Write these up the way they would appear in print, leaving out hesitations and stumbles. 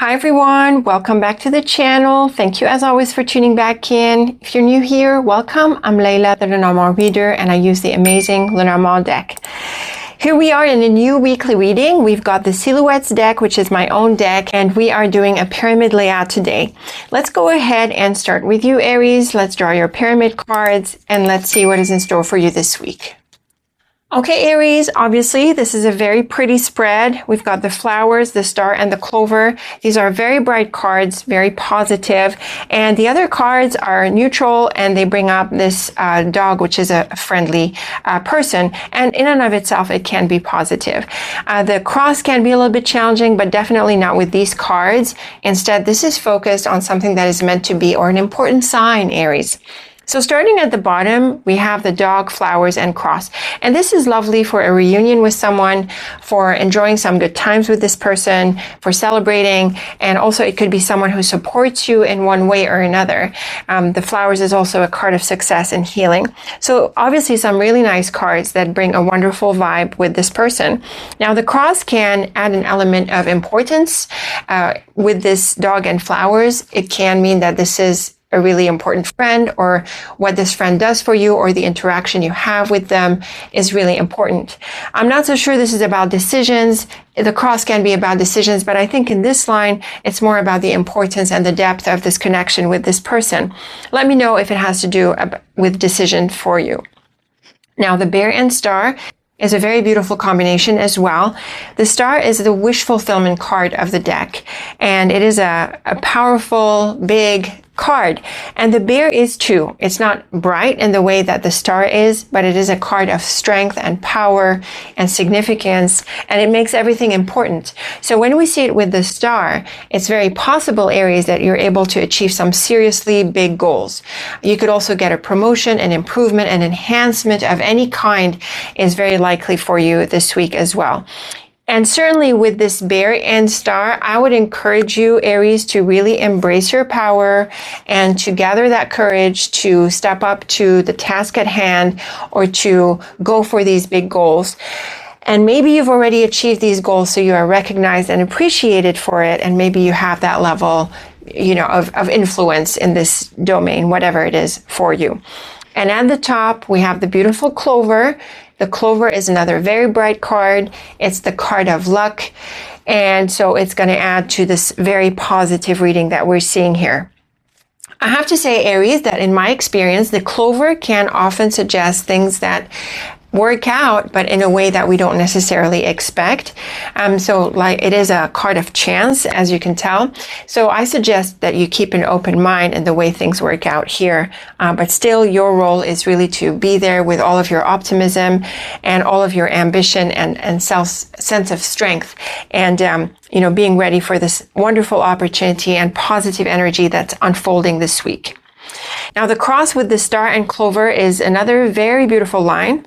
Hi everyone, welcome back to the channel. Thank you as always for tuning back in. If you're new here, welcome. I'm Layla, the Lenormand reader, and I use the amazing Lenormand deck. Here we are in a new weekly reading. We've got the Silhouettes deck, which is my own deck, and we are doing a pyramid layout today. Let's go ahead and start with you, Aries. Let's draw your pyramid cards, and let's see what is in store for you this week. Okay, Aries, obviously, this is a very pretty spread. We've got the flowers, the star, and the clover. These are very bright cards, very positive. And the other cards are neutral, and they bring up this dog, which is a friendly person. And in and of itself, it can be positive. The cross can be a little bit challenging, but definitely not with these cards. Instead, this is focused on something that is meant to be, or an important sign, Aries. So starting at the bottom, we have the dog, flowers, and cross. And this is lovely for a reunion with someone, for enjoying some good times with this person, for celebrating, and also it could be someone who supports you in one way or another. The flowers is also a card of success and healing. So obviously some really nice cards that bring a wonderful vibe with this person. Now the cross can add an element of importance. With this dog and flowers, it can mean that this is a really important friend, or what this friend does for you, or the interaction you have with them is really important. I'm not so sure this is about decisions. The cross can be about decisions, but I think in this line, it's more about the importance and the depth of this connection with this person. Let me know if it has to do with decision for you. Now, the bear and star is a very beautiful combination as well. The star is the wish fulfillment card of the deck, and it is a powerful, big card. And the bear is too. It's not bright in the way that the star is, but it is a card of strength and power and significance, and it makes everything important. So when we see it with the star, it's very possible, Aries, that you're able to achieve some seriously big goals. You could also get a promotion, an improvement, an enhancement of any kind is very likely for you this week as well. And certainly with this bear and star, I would encourage you, Aries, to really embrace your power and to gather that courage to step up to the task at hand, or to go for these big goals. And maybe you've already achieved these goals, so you are recognized and appreciated for it. And maybe you have that level, of influence in this domain, whatever it is for you. And at the top, we have the beautiful clover. The clover is another very bright card. It's the card of luck. And so it's going to add to this very positive reading that we're seeing here. I have to say, Aries, that in my experience, the clover can often suggest things that work out, but in a way that we don't necessarily expect. So like it is a card of chance, as you can tell. So I suggest that you keep an open mind in the way things work out here. But still, your role is really to be there with all of your optimism and all of your ambition and sense of strength, and being ready for this wonderful opportunity and positive energy that's unfolding this week. Now, the cross with the star and clover is another very beautiful line.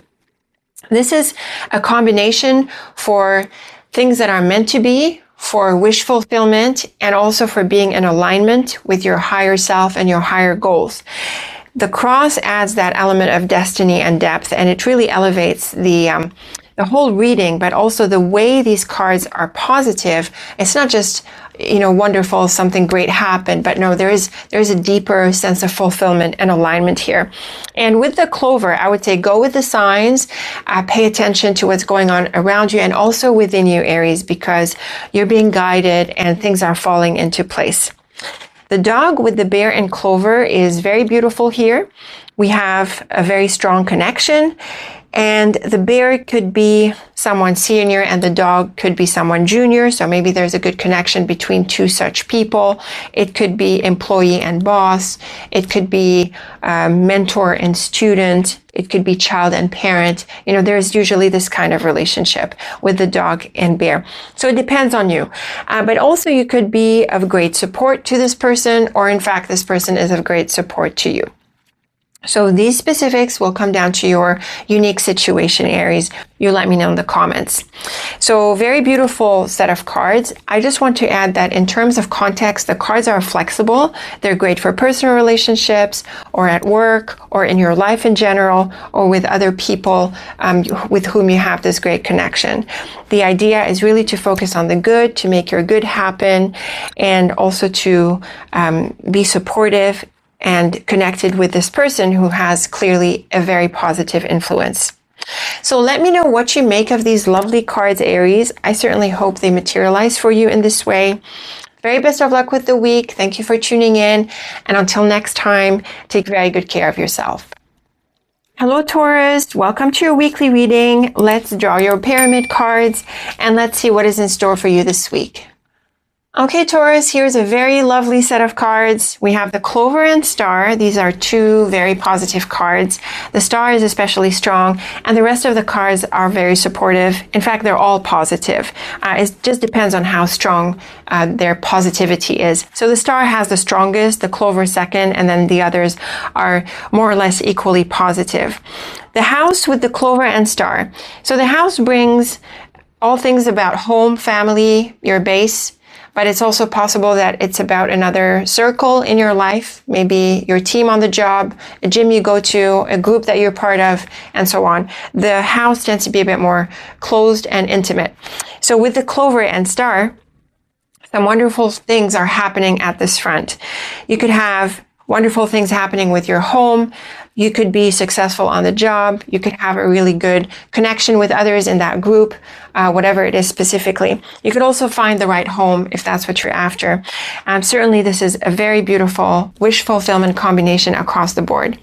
This is a combination for things that are meant to be, for wish fulfillment, and also for being in alignment with your higher self and your higher goals. The cross adds that element of destiny and depth, and it really elevates the whole reading, but also the way these cards are positive. It's not just, wonderful, something great happened, but no, there is a deeper sense of fulfillment and alignment here. And with the clover, I would say go with the signs, pay attention to what's going on around you and also within you, Aries, because you're being guided and things are falling into place. The dog with the bear and clover is very beautiful here. We have a very strong connection. And the bear could be someone senior and the dog could be someone junior. So maybe there's a good connection between two such people. It could be employee and boss. It could be mentor and student. It could be child and parent. There's usually this kind of relationship with the dog and bear. So it depends on you. But also you could be of great support to this person, or in fact, this person is of great support to you. So these specifics will come down to your unique situation, Aries. You let me know in the comments. So very beautiful set of cards. I just want to add that in terms of context, the cards are flexible. They're great for personal relationships or at work or in your life in general or with other people with whom you have this great connection. The idea is really to focus on the good, to make your good happen, and also to be supportive and connected with this person who has clearly a very positive influence. So let me know what you make of these lovely cards, Aries. I certainly hope they materialize for you in this way. Very best of luck with the week. Thank you for tuning in. And until next time, take very good care of yourself. Hello, Taurus. Welcome to your weekly reading. Let's draw your pyramid cards and let's see what is in store for you this week. Okay, Taurus, here's a very lovely set of cards. We have the Clover and Star. These are two very positive cards. The Star is especially strong, and the rest of the cards are very supportive. In fact, they're all positive. It just depends on how strong their positivity is. So the Star has the strongest, the Clover second, and then the others are more or less equally positive. The house with the Clover and Star. So the house brings all things about home, family, your base, but it's also possible that it's about another circle in your life, maybe your team on the job, a gym you go to, a group that you're part of, and so on. The house tends to be a bit more closed and intimate. So with the Clover and Star, some wonderful things are happening at this front. You could have wonderful things happening with your home. You could be successful on the job. You could have a really good connection with others in that group, whatever it is specifically. You could also find the right home if that's what you're after. Certainly, this is a very beautiful wish fulfillment combination across the board.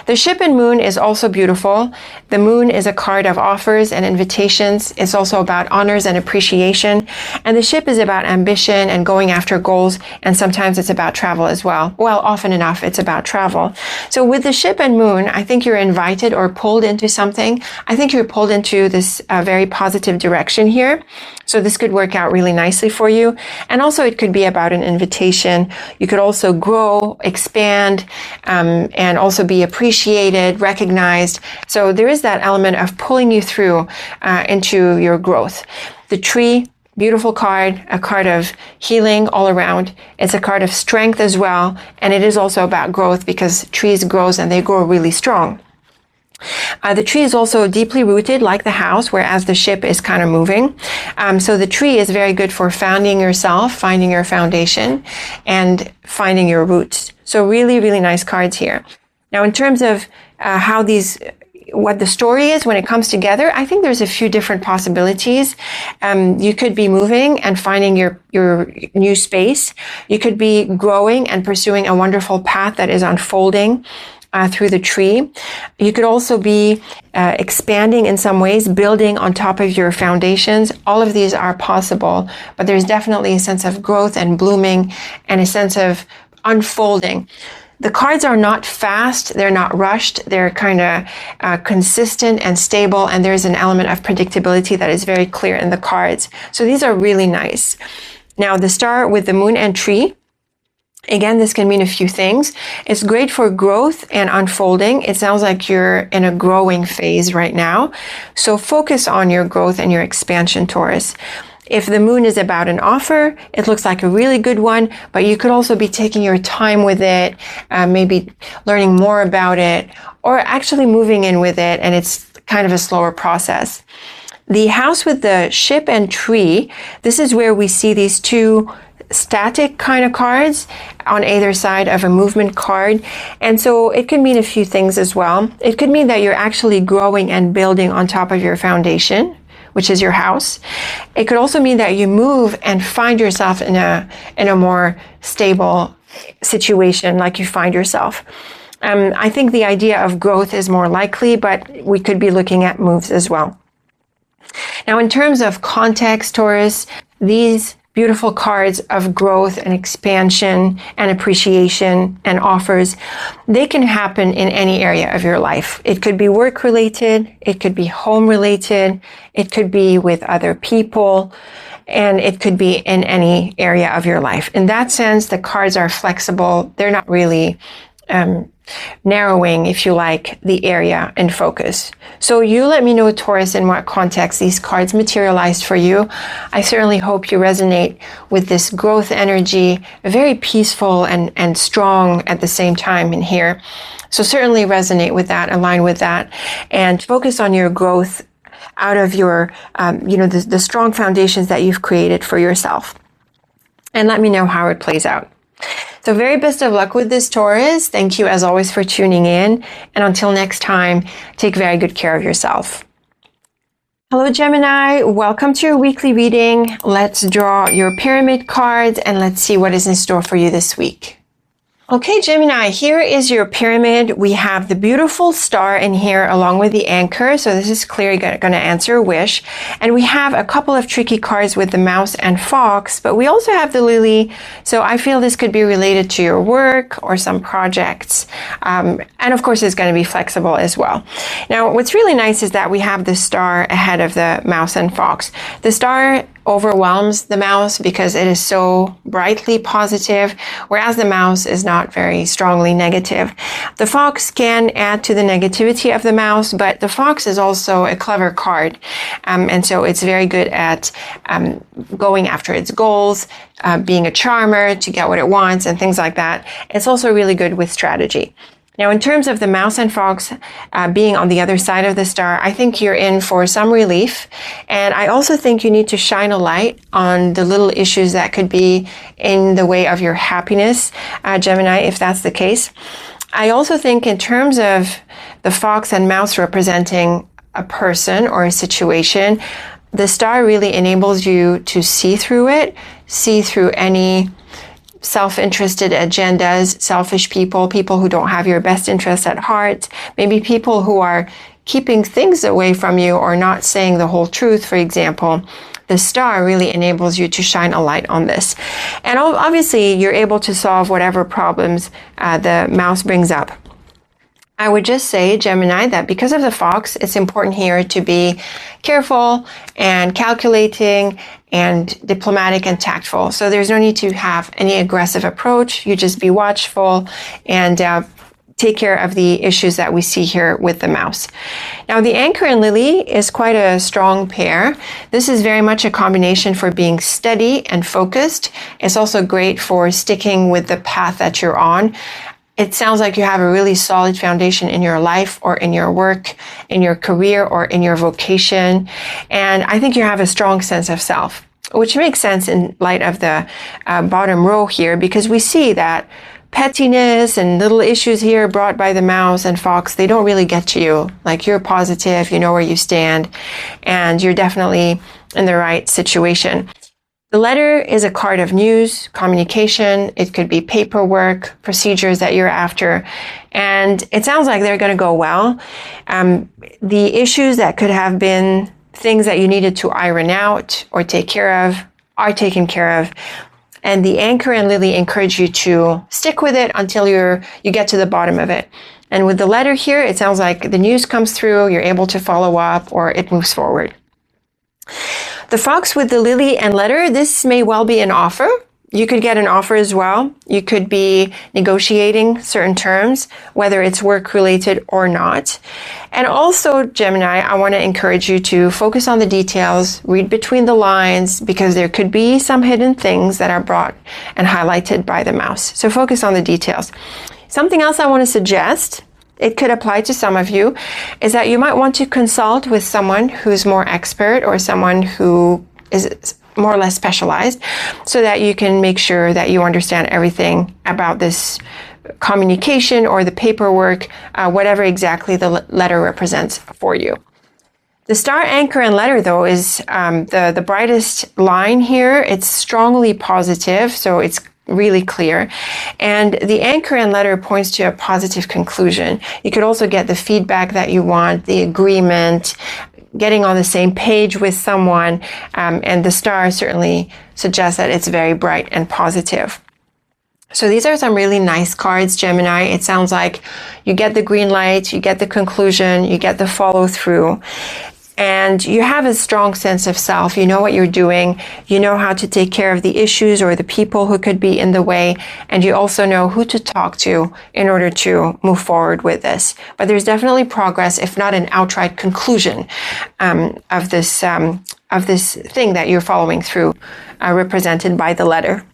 The Ship and Moon is also beautiful. The Moon is a card of offers and invitations. It's also about honors and appreciation. And the Ship is about ambition and going after goals. And sometimes it's about travel as well. Well, often enough, it's about travel. So with the Ship and Moon, I think you're invited or pulled into something. I think you're pulled into this very positive direction here. So this could work out really nicely for you. And also it could be about an invitation. You could also grow, expand, and also be appreciated, recognized. So there is that element of pulling you through into your growth. The Tree, beautiful card, a card of healing all around. It's a card of strength as well. And it is also about growth because trees grow and they grow really strong. The tree is also deeply rooted like the house, whereas the ship is kind of moving. So the tree is very good for founding yourself, finding your foundation, and finding your roots. So really, really nice cards here. Now, in terms of what the story is when it comes together, I think there's a few different possibilities. You could be moving and finding your new space. You could be growing and pursuing a wonderful path that is unfolding through the tree. You could also be expanding in some ways, building on top of your foundations. All of these are possible, but there's definitely a sense of growth and blooming and a sense of unfolding. The cards are not fast, they're not rushed, they're kind of consistent and stable, and there's an element of predictability that is very clear in the cards. So these are really nice. Now, the Star with the Moon and Tree, again, this can mean a few things. It's great for growth and unfolding. It sounds like you're in a growing phase right now. So focus on your growth and your expansion, Taurus. If the Moon is about an offer, it looks like a really good one, but you could also be taking your time with it, maybe learning more about it, or actually moving in with it, and it's kind of a slower process. The house with the Ship and Tree, this is where we see these two static kind of cards on either side of a movement card. And so it could mean a few things as well. It could mean that you're actually growing and building on top of your foundation, which is your house. It could also mean that you move and find yourself in a more stable situation like you find yourself. I think the idea of growth is more likely, but we could be looking at moves as well. Now, in terms of context, Taurus, these beautiful cards of growth and expansion and appreciation and offers, they can happen in any area of your life. It could be work related, it could be home related, it could be with other people, and it could be in any area of your life. In that sense, the cards are flexible. They're not really narrowing, if you like, the area in focus. So you let me know, Taurus, in what context these cards materialized for you. I certainly hope you resonate with this growth energy, very peaceful and strong at the same time in here. So certainly resonate with that, align with that, and focus on your growth out of your, the strong foundations that you've created for yourself. And let me know how it plays out. So very best of luck with this, Taurus. Thank you as always for tuning in. And until next time, take very good care of yourself. Hello, Gemini. Welcome to your weekly reading. Let's draw your pyramid cards and let's see what is in store for you this week. Okay, Gemini, here is your pyramid. We have the beautiful star in here along with the anchor. So this is clearly going to answer a wish. And we have a couple of tricky cards with the mouse and fox, but we also have the lily. So I feel this could be related to your work or some projects. And of course, it's going to be flexible as well. Now, what's really nice is that we have the star ahead of the mouse and fox. The star overwhelms the mouse because it is so brightly positive, whereas the mouse is not very strongly negative. The fox can add to the negativity of the mouse, but the fox is also a clever card. And so it's very good at going after its goals, being a charmer to get what it wants and things like that. It's also really good with strategy. Now, in terms of the mouse and fox being on the other side of the star, I think you're in for some relief. And I also think you need to shine a light on the little issues that could be in the way of your happiness, Gemini, if that's the case. I also think in terms of the fox and mouse representing a person or a situation, the star really enables you to see through it, see through any self-interested agendas, selfish people who don't have your best interests at heart, maybe people who are keeping things away from you or not saying the whole truth, for example. The star really enables you to shine a light on this. And obviously, you're able to solve whatever problems the mouse brings up. I would just say, Gemini, that because of the fox, it's important here to be careful and calculating and diplomatic and tactful. So there's no need to have any aggressive approach. You just be watchful and take care of the issues that we see here with the mouse. Now, the anchor and lily is quite a strong pair. This is very much a combination for being steady and focused. It's also great for sticking with the path that you're on. It sounds like you have a really solid foundation in your life or in your work, in your career or in your vocation. And I think you have a strong sense of self, which makes sense in light of the bottom row here, because we see that pettiness and little issues here brought by the mouse and fox, they don't really get to you. Like, you're positive, you know where you stand, and you're definitely in the right situation. The letter is a card of news, communication. It could be paperwork, procedures that you're after. And it sounds like they're going to go well. The issues that could have been things that you needed to iron out or take care of are taken care of. And the anchor and lily encourage you to stick with it until you get to the bottom of it. And with the letter here, it sounds like the news comes through, you're able to follow up, or it moves forward. The fox with the lily and letter, this may well be an offer. You could get an offer as well. You could be negotiating certain terms, whether it's work related or not. And also, Gemini, I want to encourage you to focus on the details, read between the lines, because there could be some hidden things that are brought and highlighted by the mouse. So focus on the details. Something else I want to suggest, it could apply to some of you, is that you might want to consult with someone who's more expert or someone who is more or less specialized, so that you can make sure that you understand everything about this communication or the paperwork, whatever exactly the letter represents for you. The star, anchor, and letter, though, is the brightest line here. It's strongly positive, so it's really clear. And the anchor and letter points to a positive conclusion. You could also get the feedback that you want, the agreement, getting on the same page with someone, and the star certainly suggests that it's very bright and positive. So these are some really nice cards, Gemini. It sounds like you get the green light, you get the conclusion, you get the follow through. and you have a strong sense of self. You know what you're doing. You know how to take care of the issues or the people who could be in the way. And you also know who to talk to in order to move forward with this. But there's definitely progress, if not an outright conclusion of this thing that you're following through, represented by the letter.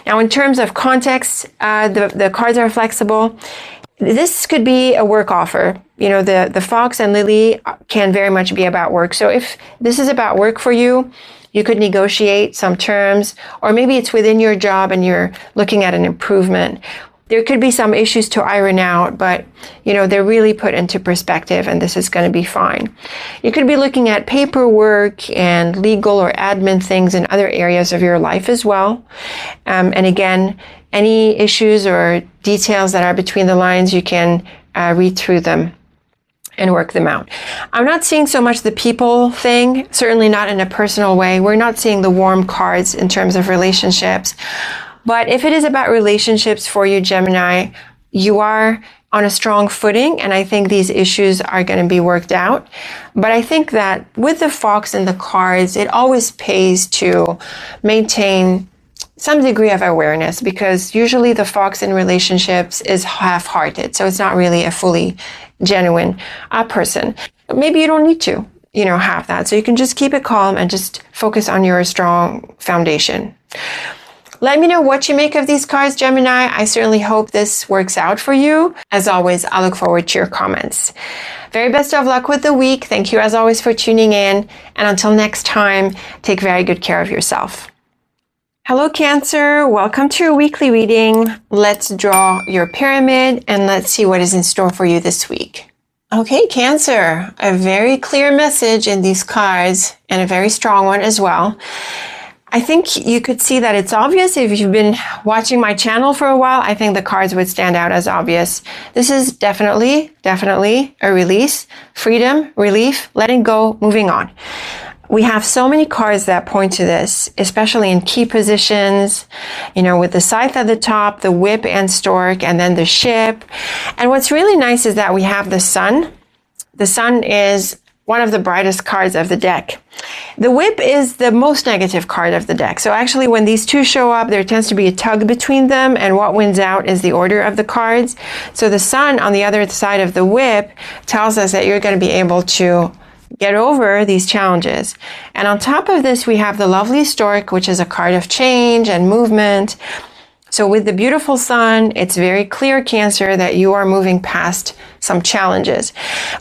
Now, in terms of context, the cards are flexible. This could be a work offer. You know, the Fox and Lily can very much be about work. So if this is about work for you, you could negotiate some terms, or maybe it's within your job and you're looking at an improvement. There could be some issues to iron out, but, you know, they're really put into perspective and this is going to be fine. You could be looking at paperwork and legal or admin things in other areas of your life as well. And again, any issues or details that are between the lines, you can read through them and work them out. I'm not seeing so much the people thing, certainly not in a personal way. We're not seeing the warm cards in terms of relationships. But if it is about relationships for you, Gemini, you are on a strong footing, and I think these issues are going to be worked out. But I think that with the Fox and the cards, it always pays to maintain some degree of awareness, because usually the Fox in relationships is half-hearted, so it's not really a fully genuine person. But maybe you don't need to, you know, have that. So you can just keep it calm and just focus on your strong foundation. Let me know what you make of these cards, Gemini. I certainly hope this works out for you. As always, I look forward to your comments. Very best of luck with the week. Thank you as always for tuning in. And until next time, take very good care of yourself. Hello, Cancer. Welcome to your weekly reading. Let's draw your pyramid and let's see what is in store for you this week. Okay, Cancer, a very clear message in these cards and a very strong one as well. I think you could see that it's obvious. If you've been watching my channel for a while, I think the cards would stand out as obvious. This is definitely a release, freedom, relief, letting go, moving on. We have so many cards that point to this, especially in key positions, you know, with the scythe at the top, the whip and stork, and then the ship. And what's really nice is that we have the sun. The sun is one of the brightest cards of the deck. The whip is the most negative card of the deck. So actually when these two show up, there tends to be a tug between them, and what wins out is the order of the cards. So the sun on the other side of the whip tells us that you're going to be able to get over these challenges. And on top of this, we have the lovely stork, which is a card of change and movement. So with the beautiful sun, it's very clear, Cancer, that you are moving past some challenges.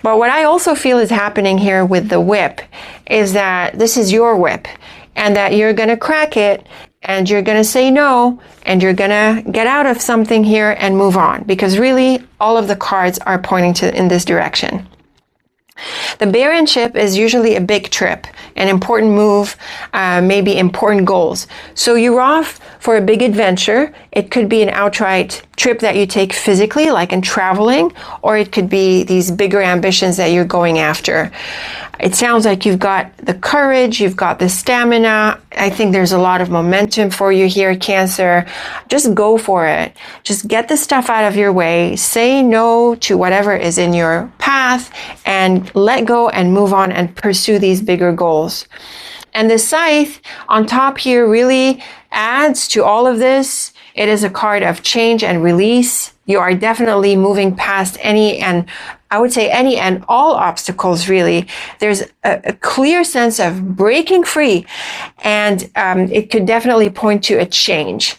But what I also feel is happening here with the whip is that this is your whip, and that you're going to crack it, and you're going to say no, and you're going to get out of something here and move on, because really all of the cards are pointing to in this direction. The bear and ship is usually a big trip, an important move, maybe important goals. So you're off for a big adventure. It could be an outright trip that you take physically, like in traveling, or it could be these bigger ambitions that you're going after. It sounds like you've got the courage, you've got the stamina. I think there's a lot of momentum for you here, Cancer. Just go for it. Just get the stuff out of your way. Say no to whatever is in your path and let go and move on and pursue these bigger goals. And the scythe on top here really adds to all of this. It is a card of change and release. You are definitely moving past any and all obstacles, really. There's a clear sense of breaking free, and it could definitely point to a change.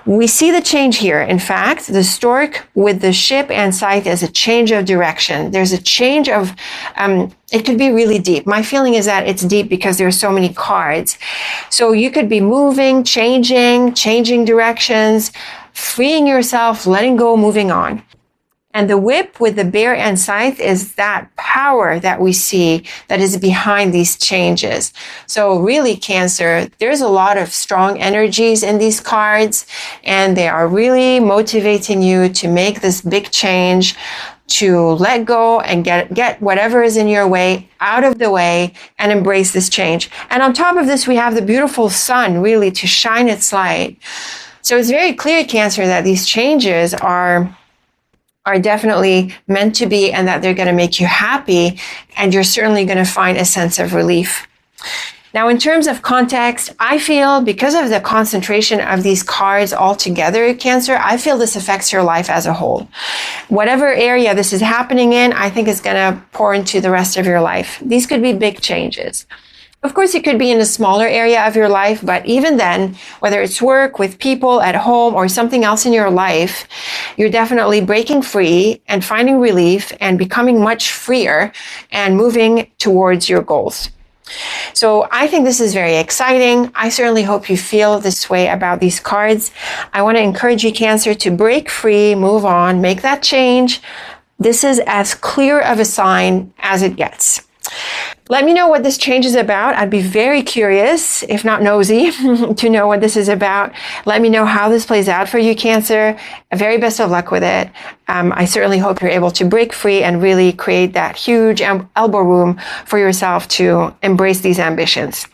We see the change here. In fact, the stork with the ship and scythe is a change of direction. There's a change of, it could be really deep. My feeling is that it's deep because there's so many cards. So you could be moving, changing directions, freeing yourself, letting go, moving on. And the whip with the bear and scythe is that power that we see that is behind these changes. So really, Cancer, there's a lot of strong energies in these cards, and they are really motivating you to make this big change, to let go and get whatever is in your way out of the way and embrace this change. And on top of this, we have the beautiful sun really to shine its light. So it's very clear, Cancer, that these changes are are definitely meant to be and that they're going to make you happy, and you're certainly going to find a sense of relief. Now, in terms of context, I feel because of the concentration of these cards all together, Cancer, I feel this affects your life as a whole. Whatever area this is happening in, I think is going to pour into the rest of your life. These could be big changes. Of course, it could be in a smaller area of your life, but even then, whether it's work, with people, at home, or something else in your life, you're definitely breaking free and finding relief and becoming much freer and moving towards your goals. So I think this is very exciting. I certainly hope you feel this way about these cards. I want to encourage you, Cancer, to break free, move on, make that change. This is as clear of a sign as it gets. Let me know what this change is about. I'd be very curious, if not nosy, to know what this is about. Let me know how this plays out for you, Cancer. Very best of luck with it. I certainly hope you're able to break free and really create that huge elbow room for yourself to embrace these ambitions.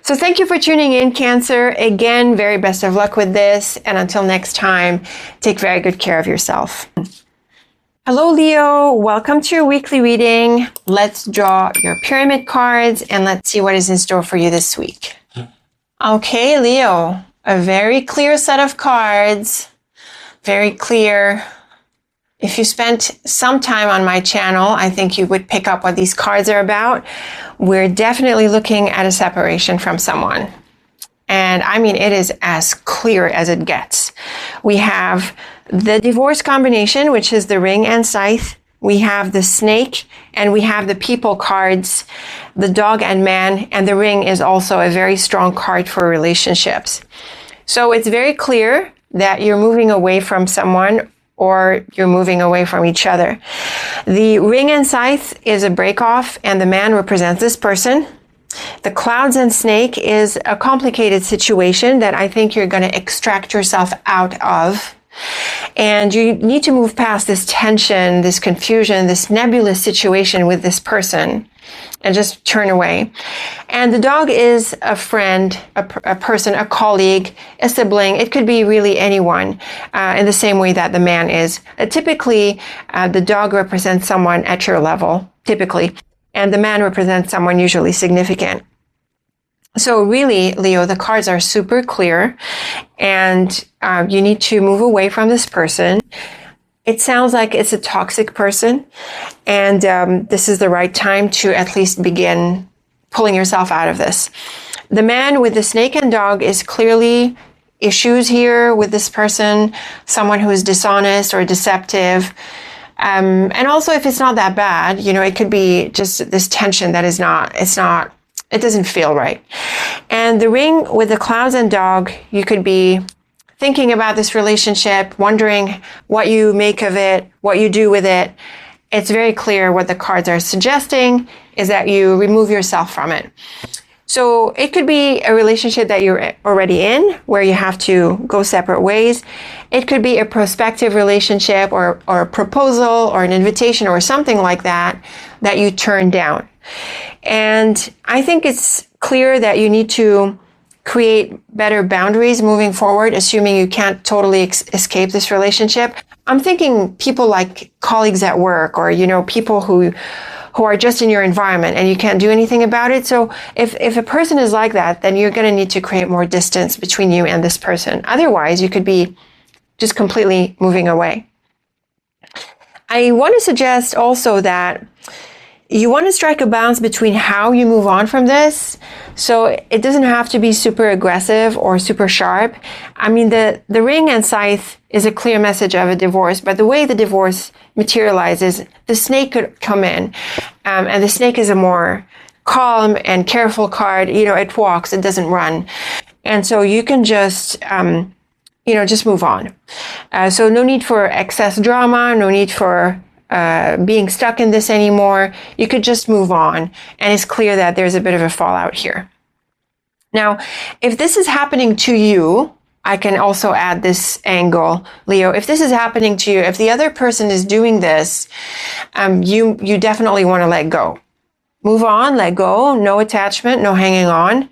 So thank you for tuning in, Cancer. Again, very best of luck with this. And until next time, take very good care of yourself. Hello, Leo. Welcome to your weekly reading. Let's draw your pyramid cards and let's see what is in store for you this week. Okay, Leo, a very clear set of cards. Very clear. If you spent some time on my channel, I think you would pick up what these cards are about. We're definitely looking at a separation from someone. And I mean, it is as clear as it gets. We have the divorce combination, which is the ring and scythe. We have the snake, and we have the people cards, the dog and man, and the ring is also a very strong card for relationships. So it's very clear that you're moving away from someone or you're moving away from each other. The ring and scythe is a break-off, and the man represents this person. The clouds and snake is a complicated situation that I think you're going to extract yourself out of. And you need to move past this tension, this confusion, this nebulous situation with this person and just turn away. And the dog is a friend, a person, a colleague, a sibling. It could be really anyone in the same way that the man is. Typically, the dog represents someone at your level, typically, and the man represents someone usually significant. So really, Leo, the cards are super clear, and you need to move away from this person. It sounds like it's a toxic person, and this is the right time to at least begin pulling yourself out of this. The man with the snake and dog is clearly issues here with this person, someone who is dishonest or deceptive. And also, if it's not that bad, you know, it could be just this tension that it doesn't feel right. And the ring with the clouds and dog, you could be thinking about this relationship, wondering what you make of it, what you do with it. It's very clear what the cards are suggesting is that you remove yourself from it. So it could be a relationship that you're already in, where you have to go separate ways. It could be a prospective relationship or a proposal or an invitation or something like that you turn down. And I think it's clear that you need to create better boundaries moving forward, assuming you can't totally escape this relationship. I'm thinking people like colleagues at work, or, you know, people who are just in your environment and you can't do anything about it. So if a person is like that, then you're going to need to create more distance between you and this person. Otherwise, you could be just completely moving away. I want to suggest also that you want to strike a balance between how you move on from this. So it doesn't have to be super aggressive or super sharp. I mean, the ring and scythe is a clear message of a divorce, but the way the divorce materializes, the snake could come in. And the snake is a more calm and careful card. You know, it walks, it doesn't run. And so you can just, just move on. So no need for excess drama, no need for being stuck in this anymore. You could just move on, and it's clear that there's a bit of a fallout here. Now, if this is happening to you, I can also add this angle, Leo. If this is happening to you, if the other person is doing this, you definitely want to let go. Move on, let go, no attachment, no hanging on.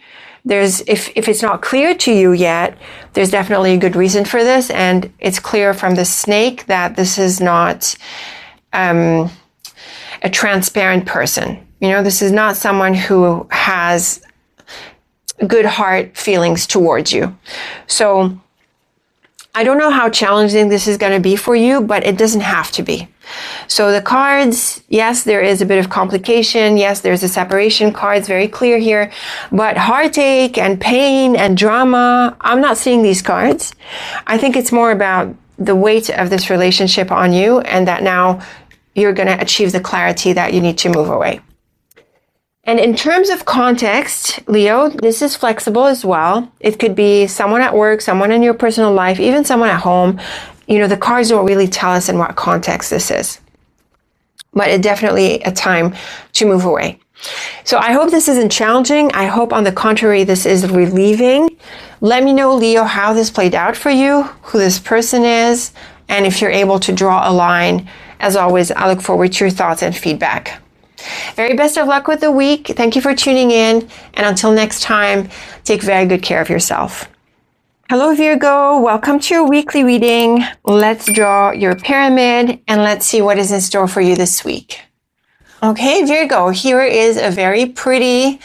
if it's not clear to you yet, there's definitely a good reason for this. And it's clear from the snake that this is not a transparent person. You know, this is not someone who has good heart feelings towards you. So I don't know how challenging this is going to be for you, but it doesn't have to be. So the cards, yes, there is a bit of complication. Yes, there's a separation card. It's very clear here. But heartache and pain and drama, I'm not seeing these cards. I think it's more about the weight of this relationship on you, and that now you're going to achieve the clarity that you need to move away. And in terms of context, Leo, this is flexible as well. It could be someone at work, someone in your personal life, even someone at home. You know, the cards don't really tell us in what context this is. But it's definitely a time to move away. So I hope this isn't challenging. I hope, on the contrary, this is relieving. Let me know, Leo, how this played out for you, who this person is, and if you're able to draw a line. As always, I look forward to your thoughts and feedback. Very best of luck with the week. Thank you for tuning in. And until next time, take very good care of yourself. Hello, Virgo. Welcome to your weekly reading. Let's draw your pyramid and let's see what is in store for you this week. Okay, Virgo, here is a very pretty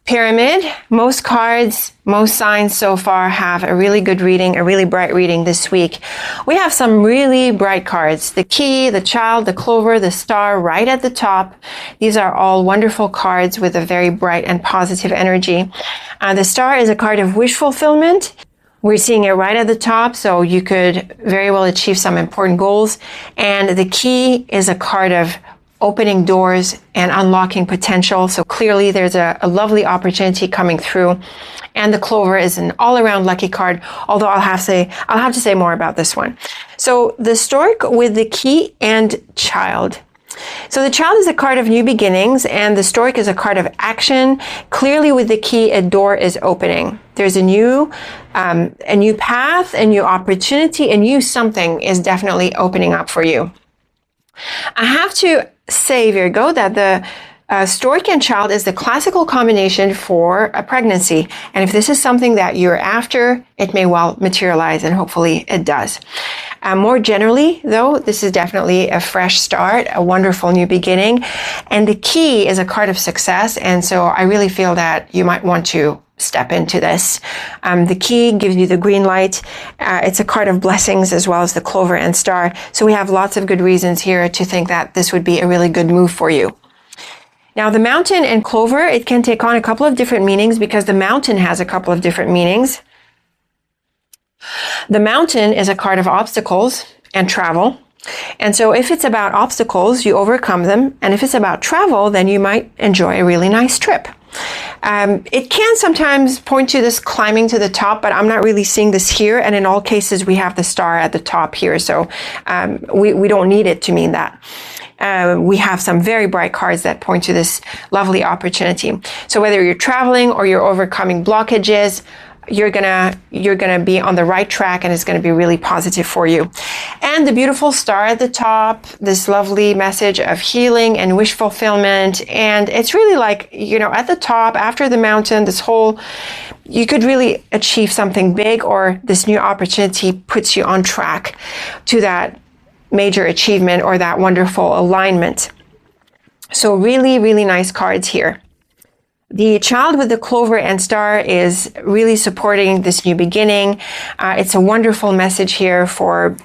pyramid. Most cards, most signs so far have a really good reading, a really bright reading this week. We have some really bright cards. The key, the child, the clover, the star right at the top. These are all wonderful cards with a very bright and positive energy. The star is a card of wish fulfillment. We're seeing it right at the top, so you could very well achieve some important goals. And the key is a card of opening doors and unlocking potential. So clearly there's a lovely opportunity coming through. And the clover is an all-around lucky card, although I'll have to say more about this one. So the stork with the key and child. So the child is a card of new beginnings, and the stork is a card of action. Clearly with the key, a door is opening. There's a new path, a new opportunity, a new something is definitely opening up for you. I have to say, Virgo, that the stork and child is the classical combination for a pregnancy. And if this is something that you're after, it may well materialize, and hopefully it does. More generally, though, this is definitely a fresh start, a wonderful new beginning. And the key is a card of success. And so I really feel that you might want to step into this. The key gives you the green light. It's a card of blessings as well as the clover and star. So we have lots of good reasons here to think that this would be a really good move for you. Now, the mountain and clover, it can take on a couple of different meanings because the mountain has a couple of different meanings. The mountain is a card of obstacles and travel. And so if it's about obstacles, you overcome them. And if it's about travel, then you might enjoy a really nice trip. It can sometimes point to this climbing to the top, but I'm not really seeing this here. And in all cases, we have the star at the top here. So we don't need it to mean that. We have some very bright cards that point to this lovely opportunity. So whether you're traveling or you're overcoming blockages, you're gonna be on the right track, and it's gonna be really positive for you. And the beautiful star at the top, this lovely message of healing and wish fulfillment. And it's really like, you know, at the top, after the mountain, you could really achieve something big, or this new opportunity puts you on track to that major achievement or that wonderful alignment. So really, really nice cards here. The child with the clover and star is really supporting this new beginning. It's a wonderful message here for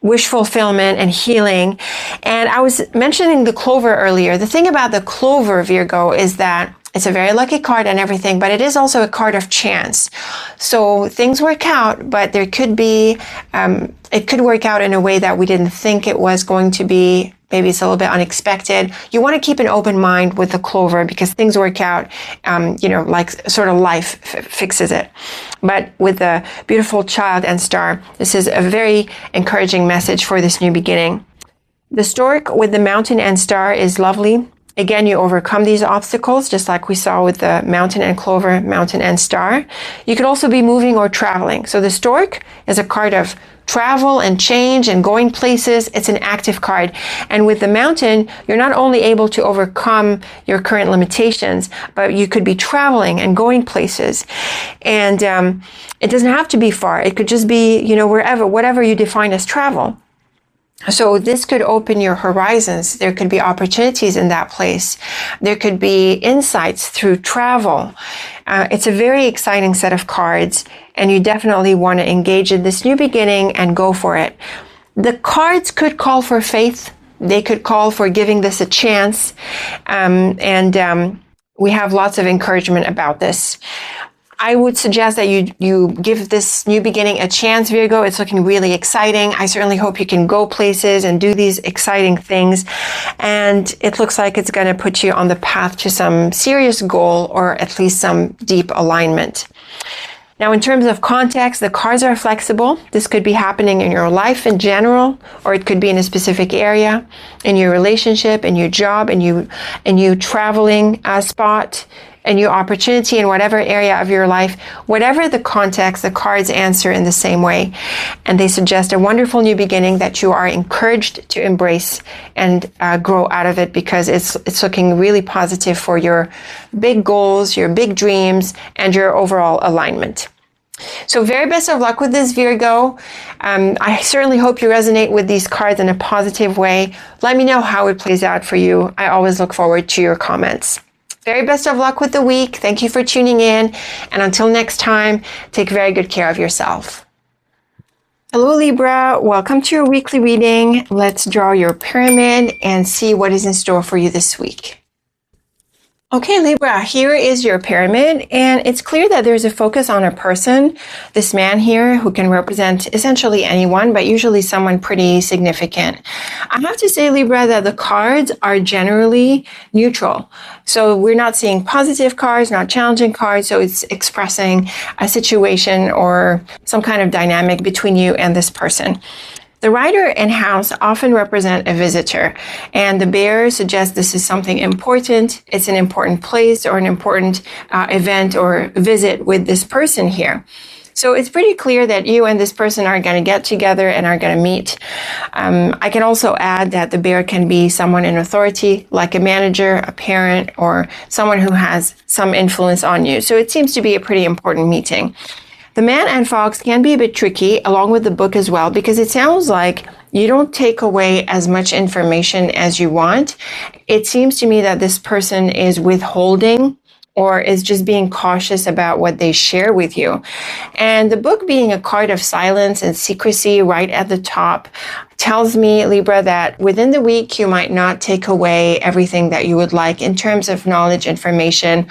wish fulfillment and healing. And I was mentioning the clover earlier. The thing about the clover, Virgo, is that it's a very lucky card and everything, but it is also a card of chance. So things work out, but there could be, it could work out in a way that we didn't think it was going to be. Maybe it's a little bit unexpected. You want to keep an open mind with the clover because things work out, like sort of life fixes it. But with the beautiful child and star, this is a very encouraging message for this new beginning. The stork with the mountain and star is lovely. Again, you overcome these obstacles, just like we saw with the Mountain and Clover, Mountain and Star. You could also be moving or traveling. So the Stork is a card of travel and change and going places. It's an active card. And with the Mountain, you're not only able to overcome your current limitations, but you could be traveling and going places. And it doesn't have to be far. It could just be, you know, wherever, whatever you define as travel. So this could open your horizons. There could be opportunities in that place. There could be insights through travel. It's a very exciting set of cards, and you definitely want to engage in this new beginning and go for it. The cards could call for faith. They could call for giving this a chance. We have lots of encouragement about this. I would suggest that you give this new beginning a chance, Virgo. It's looking really exciting. I certainly hope you can go places and do these exciting things. And it looks like it's going to put you on the path to some serious goal, or at least some deep alignment. Now, in terms of context, the cards are flexible. This could be happening in your life in general, or it could be in a specific area, in your relationship, in your job, in you traveling spot, a new opportunity in whatever area of your life. Whatever the context, the cards answer in the same way. And they suggest a wonderful new beginning that you are encouraged to embrace and grow out of it, because it's looking really positive for your big goals, your big dreams, and your overall alignment. So very best of luck with this, Virgo. I certainly hope you resonate with these cards in a positive way. Let me know how it plays out for you. I always look forward to your comments. Very best of luck with the week. Thank you for tuning in. And until next time, take very good care of yourself. Hello, Libra. Welcome to your weekly reading. Let's draw your pyramid and see what is in store for you this week. Okay, Libra, here is your pyramid, and it's clear that there's a focus on a person, this man here, who can represent essentially anyone, but usually someone pretty significant. I have to say, Libra, that the cards are generally neutral. So we're not seeing positive cards, not challenging cards, so it's expressing a situation or some kind of dynamic between you and this person. The rider and house often represent a visitor, and the bear suggests this is something important. It's an important place or an important event or visit with this person here. So it's pretty clear that you and this person are going to get together and are going to meet. I can also add that the bear can be someone in authority, like a manager, a parent, or someone who has some influence on you. So it seems to be a pretty important meeting. The man and fox can be a bit tricky, along with the book as well, because it sounds like you don't take away as much information as you want. It seems to me that this person is withholding or is just being cautious about what they share with you. And the book, being a card of silence and secrecy right at the top, tells me, Libra, that within the week you might not take away everything that you would like in terms of knowledge, information,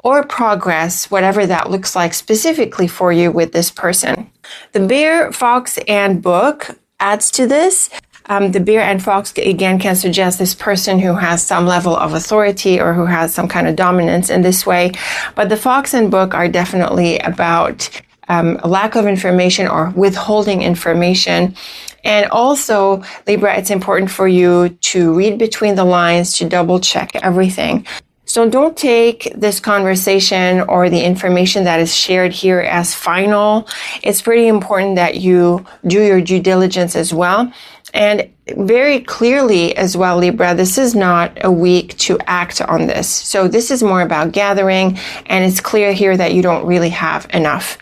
or progress, whatever that looks like specifically for you with this person. The bear, fox, and book adds to this. The bear and fox, again, can suggest this person who has some level of authority or who has some kind of dominance in this way. But the fox and book are definitely about a lack of information or withholding information. And also, Libra, it's important for you to read between the lines, to double check everything. So don't take this conversation or the information that is shared here as final. It's pretty important that you do your due diligence as well. And very clearly as well, Libra, this is not a week to act on this. So this is more about gathering, and it's clear here that you don't really have enough.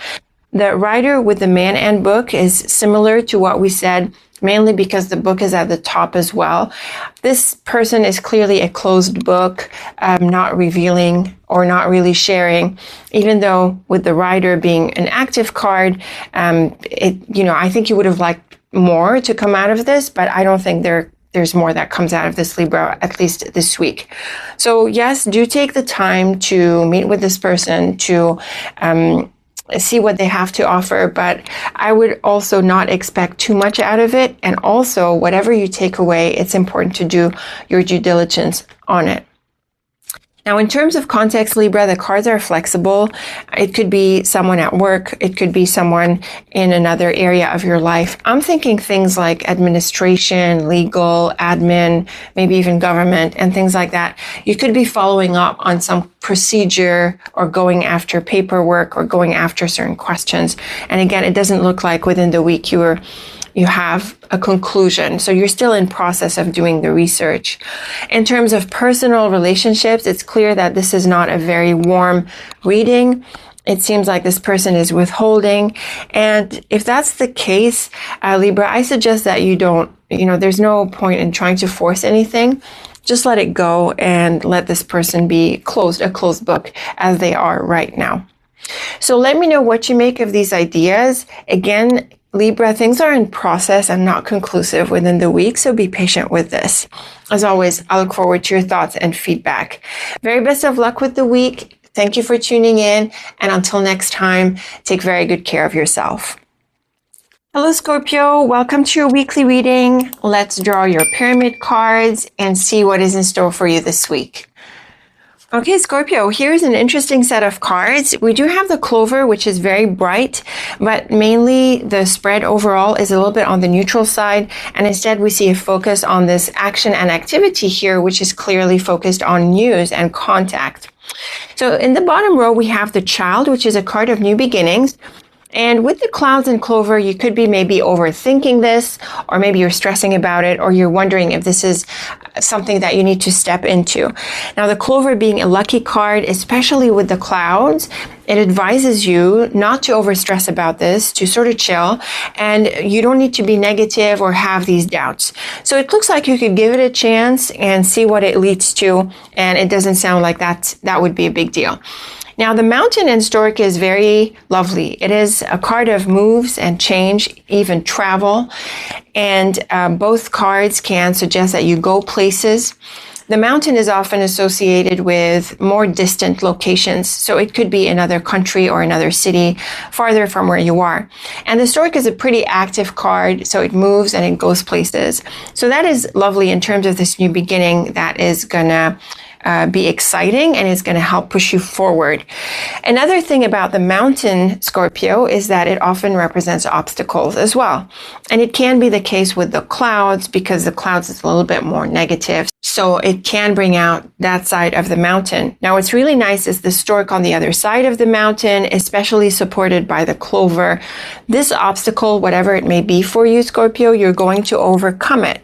The rider with the man and book is similar to what we said, mainly because the book is at the top as well. This person is clearly a closed book, not revealing or not really sharing, even though with the rider being an active card, I think you would have liked more to come out of this, but I don't think there's more that comes out of this, Libra, at least this week. So yes, do take the time to meet with this person, to see what they have to offer, but I would also not expect too much out of it. And also, whatever you take away, it's important to do your due diligence on it. Now, in terms of context, Libra, the cards are flexible. It could be someone at work. It could be someone in another area of your life. I'm thinking things like administration, legal, admin, maybe even government and things like that. You could be following up on some procedure or going after paperwork or going after certain questions. And again, it doesn't look like within the week you have a conclusion. So you're still in process of doing the research. In terms of personal relationships, it's clear that this is not a very warm reading. It seems like this person is withholding. And if that's the case, Libra, I suggest that you don't, there's no point in trying to force anything. Just let it go and let this person be a closed book as they are right now. So let me know what you make of these ideas. Again, Libra, things are in process and not conclusive within the week, so be patient with this. As always, I look forward to your thoughts and feedback. Very best of luck with the week. Thank you for tuning in, and until next time, take very good care of yourself. Hello, Scorpio. Welcome to your weekly reading. Let's draw your pyramid cards and see what is in store for you this week. Okay, Scorpio, here's an interesting set of cards. We do have the clover, which is very bright, but mainly the spread overall is a little bit on the neutral side. And instead, we see a focus on this action and activity here, which is clearly focused on news and contact. So in the bottom row, we have the Child, which is a card of new beginnings. And with the clouds and clover, you could be maybe overthinking this, or maybe you're stressing about it, or you're wondering if this is something that you need to step into. Now, the clover being a lucky card, especially with the clouds, it advises you not to overstress about this, to sort of chill, and you don't need to be negative or have these doubts. So it looks like you could give it a chance and see what it leads to, and it doesn't sound like that would be a big deal. Now, the Mountain in Stork is very lovely. It is a card of moves and change, even travel. And both cards can suggest that you go places. The Mountain is often associated with more distant locations. So it could be another country or another city farther from where you are. And the Stork is a pretty active card. So it moves and it goes places. So that is lovely in terms of this new beginning that is going to be exciting and it's going to help push you forward. Another thing about the Mountain, Scorpio, is that it often represents obstacles as well. And it can be the case with the clouds because the clouds is a little bit more negative. So it can bring out that side of the Mountain. Now, what's really nice is the Stork on the other side of the Mountain, especially supported by the clover. This obstacle, whatever it may be for you, Scorpio, you're going to overcome it.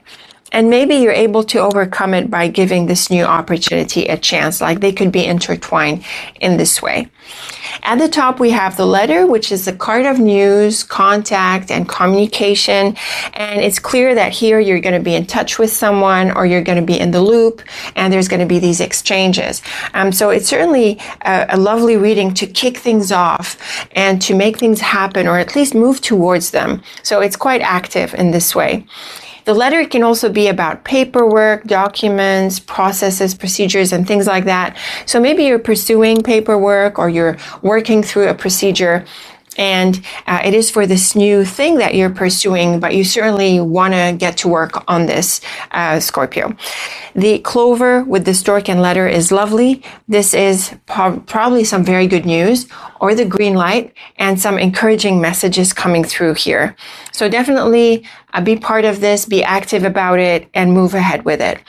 And maybe you're able to overcome it by giving this new opportunity a chance, like they could be intertwined in this way. At the top, we have the Letter, which is the card of news, contact, and communication. And it's clear that here you're going to be in touch with someone or you're going to be in the loop and there's going to be these exchanges. So it's certainly a lovely reading to kick things off and to make things happen or at least move towards them. So it's quite active in this way. The Letter can also be about paperwork, documents, processes, procedures, and things like that. So maybe you're pursuing paperwork or you're working through a procedure and it is for this new thing that you're pursuing, but you certainly want to get to work on this, Scorpio. The clover with the Stork and Letter is lovely. This is probably some very good news, or the green light, and some encouraging messages coming through here. So definitely be part of this, be active about it, and move ahead with it.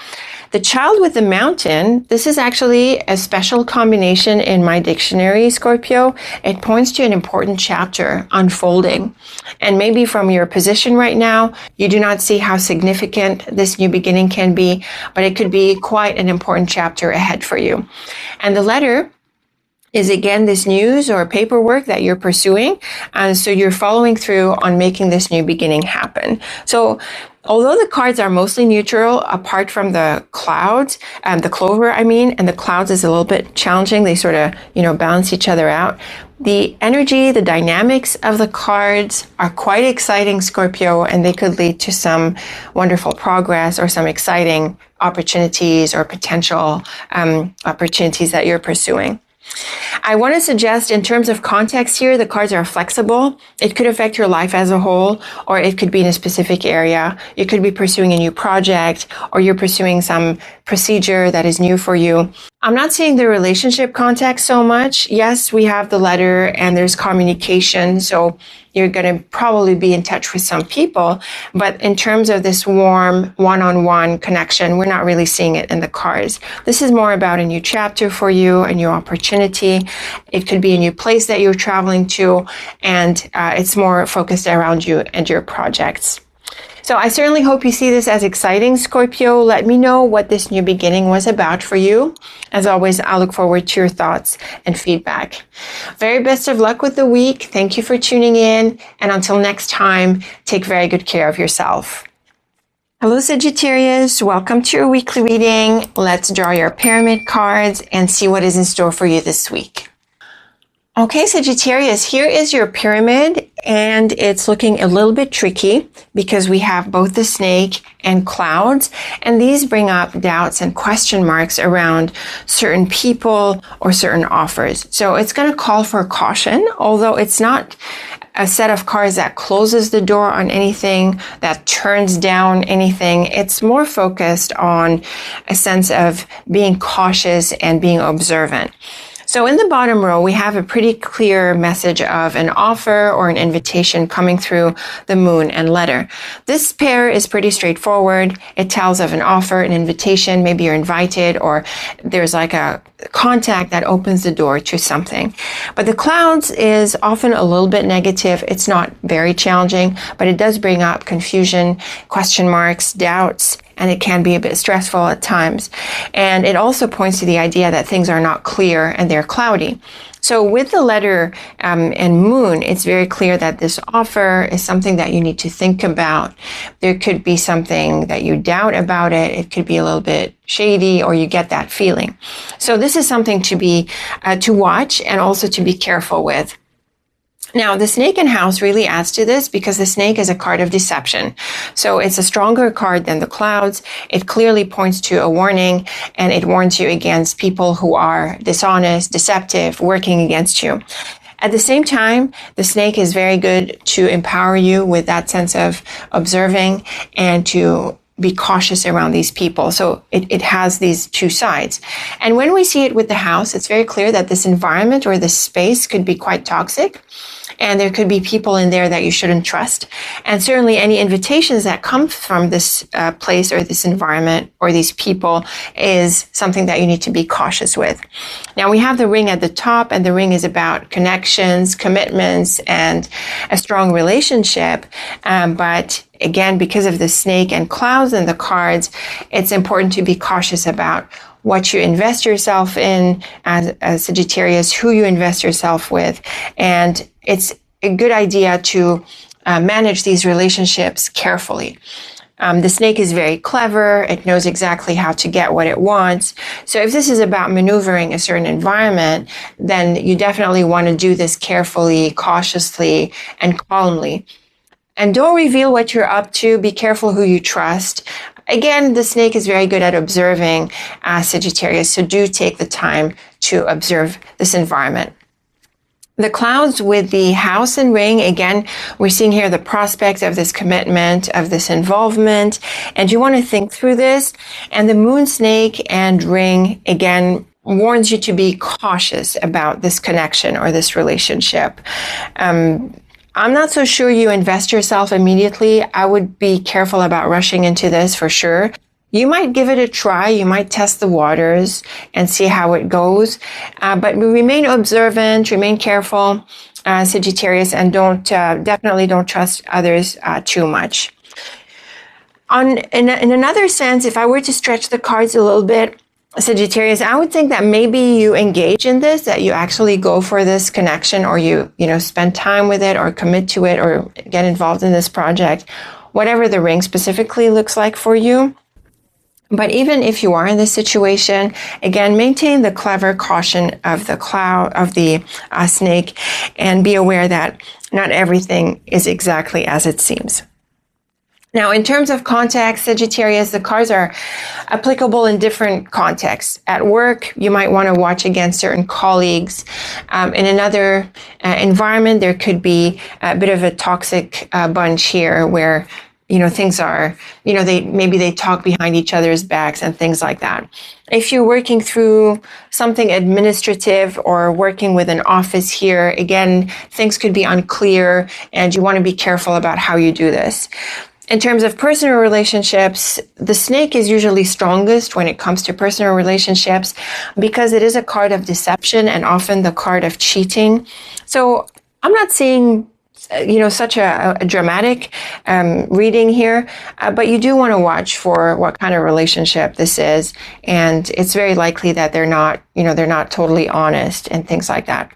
The Child with the Mountain, this is actually a special combination in my dictionary, Scorpio. It points to an important chapter unfolding. And maybe from your position right now, you do not see how significant this new beginning can be, but it could be quite an important chapter ahead for you. And the Letter is again this news or paperwork that you're pursuing. And so you're following through on making this new beginning happen. So although the cards are mostly neutral, apart from the clouds, the clover, and the clouds is a little bit challenging. They sort of, balance each other out. The energy, the dynamics of the cards are quite exciting, Scorpio, and they could lead to some wonderful progress or some exciting opportunities or potential opportunities that you're pursuing. I want to suggest in terms of context here, the cards are flexible. It could affect your life as a whole, or it could be in a specific area. You could be pursuing a new project, or you're pursuing some procedure that is new for you. I'm not seeing the relationship context so much. Yes, we have the letter and there's communication. So you're going to probably be in touch with some people. But in terms of this warm one-on-one connection, we're not really seeing it in the cards. This is more about a new chapter for you, a new opportunity. It could be a new place that you're traveling to, and it's more focused around you and your projects. So I certainly hope you see this as exciting, Scorpio. Let me know what this new beginning was about for you. As always, I look forward to your thoughts and feedback. Very best of luck with the week. Thank you for tuning in. And until next time, take very good care of yourself. Hello, Sagittarius. Welcome to your weekly reading. Let's draw your pyramid cards and see what is in store for you this week. Okay, Sagittarius, here is your pyramid, and it's looking a little bit tricky because we have both the snake and clouds, and these bring up doubts and question marks around certain people or certain offers. So it's going to call for caution, although it's not a set of cards that closes the door on anything, that turns down anything. It's more focused on a sense of being cautious and being observant. So in the bottom row, we have a pretty clear message of an offer or an invitation coming through the moon and letter. This pair is pretty straightforward. It tells of an offer, an invitation, maybe you're invited or there's like a contact that opens the door to something. But the clouds is often a little bit negative. It's not very challenging, but it does bring up confusion, question marks, doubts, and it can be a bit stressful at times. And it also points to the idea that things are not clear and they're cloudy. So with the letter and moon, it's very clear that this offer is something that you need to think about. There could be something that you doubt about it. It could be a little bit shady, or you get that feeling. So this is something to be to watch and also to be careful with. Now, the snake in house really adds to this because the snake is a card of deception. So it's a stronger card than the clouds. It clearly points to a warning, and it warns you against people who are dishonest, deceptive, working against you. At the same time, the snake is very good to empower you with that sense of observing and to be cautious around these people. So it has these two sides. And when we see it with the house, it's very clear that this environment or this space could be quite toxic. And there could be people in there that you shouldn't trust. And certainly any invitations that come from this place or this environment or these people is something that you need to be cautious with. Now we have the ring at the top, and the ring is about connections, commitments, and a strong relationship. But again, because of the snake and clouds and the cards, it's important to be cautious about what you invest yourself in as Sagittarius, who you invest yourself with. And it's a good idea to manage these relationships carefully. The snake is very clever. It knows exactly how to get what it wants. So if this is about maneuvering a certain environment, then you definitely want to do this carefully, cautiously, and calmly. And don't reveal what you're up to. Be careful who you trust. Again, the snake is very good at observing Sagittarius, so do take the time to observe this environment. The clouds with the house and ring, again, we're seeing here the prospect of this commitment, of this involvement, and you want to think through this. And the moon, snake, and ring, again, warns you to be cautious about this connection or this relationship. I'm not so sure you invest yourself immediately. I would be careful about rushing into this for sure. You might give it a try. You might test the waters and see how it goes. But remain observant, remain careful, Sagittarius, and definitely don't trust others too much. In another sense, if I were to stretch the cards a little bit, Sagittarius, I would think that maybe you engage in this, that you actually go for this connection, or you spend time with it or commit to it or get involved in this project, whatever the ring specifically looks like for you. But even if you are in this situation, again, maintain the clever caution of the snake, and be aware that not everything is exactly as it seems. Now, in terms of context, Sagittarius, the cards are applicable in different contexts. At work, you might want to watch against certain colleagues. In another environment, there could be a bit of a toxic bunch here where things are, maybe they talk behind each other's backs and things like that. If you're working through something administrative or working with an office here, again, things could be unclear and you want to be careful about how you do this. In terms of personal relationships, the snake is usually strongest when it comes to personal relationships because it is a card of deception and often the card of cheating. So I'm not seeing such a dramatic reading here, but you do want to watch for what kind of relationship this is, and it's very likely that they're not totally honest and things like that.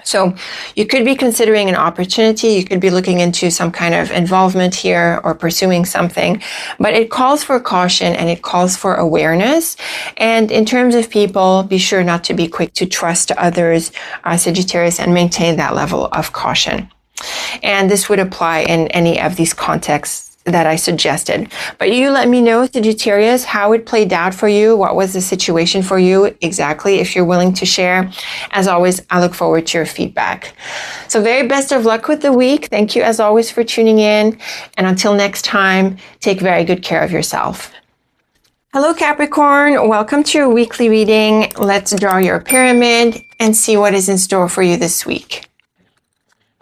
So you could be considering an opportunity. You could be looking into some kind of involvement here or pursuing something, but it calls for caution and it calls for awareness. And in terms of people, be sure not to be quick to trust others, Sagittarius, and maintain that level of caution. And this would apply in any of these contexts that I suggested. But you let me know, Sagittarius, how it played out for you. What was the situation for you exactly, if you're willing to share. As always, I look forward to your feedback. So very best of luck with the week. Thank you as always for tuning in. And until next time, take very good care of yourself. Hello, Capricorn. Welcome to your weekly reading. Let's draw your pyramid and see what is in store for you this week.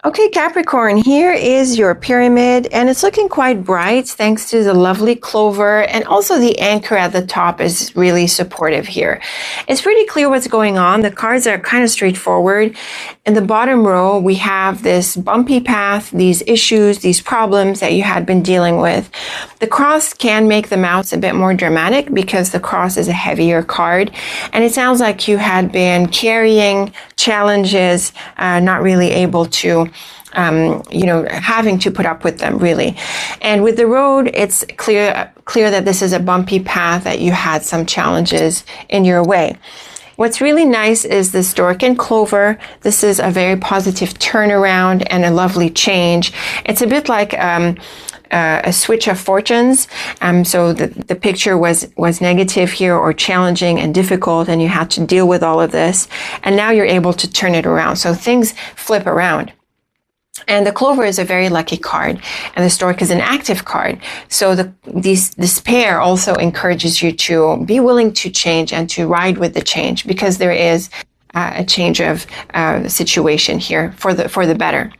Okay, Capricorn, here is your pyramid, and it's looking quite bright thanks to the lovely clover, and also the anchor at the top is really supportive here. It's pretty clear what's going on. The cards are kind of straightforward. In the bottom row, we have this bumpy path, these issues, these problems that you had been dealing with. The cross can make the mounts a bit more dramatic because the cross is a heavier card, and it sounds like you had been carrying challenges, not really able to having to put up with them, really. And with the road, it's clear that this is a bumpy path, that you had some challenges in your way. What's really nice is the stork and clover. This is a very positive turnaround and a lovely change. It's a bit like a switch of fortunes. So the picture was negative here, or challenging and difficult, and you had to deal with all of this. And now you're able to turn it around. So things flip around. And the clover is a very lucky card, and the stork is an active card. So this pair also encourages you to be willing to change and to ride with the change, because there is a change of situation here for the better.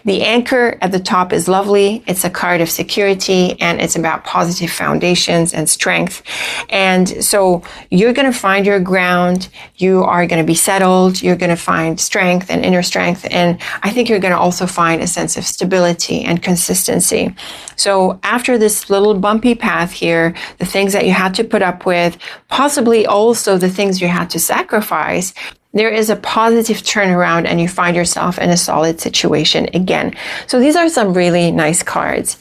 The anchor at the top is lovely. It's a card of security, and it's about positive foundations and strength. And so you're going to find your ground. You are going to be settled. You're going to find strength and inner strength. And I think you're going to also find a sense of stability and consistency. So after this little bumpy path here, the things that you had to put up with, possibly also the things you had to sacrifice, there is a positive turnaround and you find yourself in a solid situation again. So these are some really nice cards.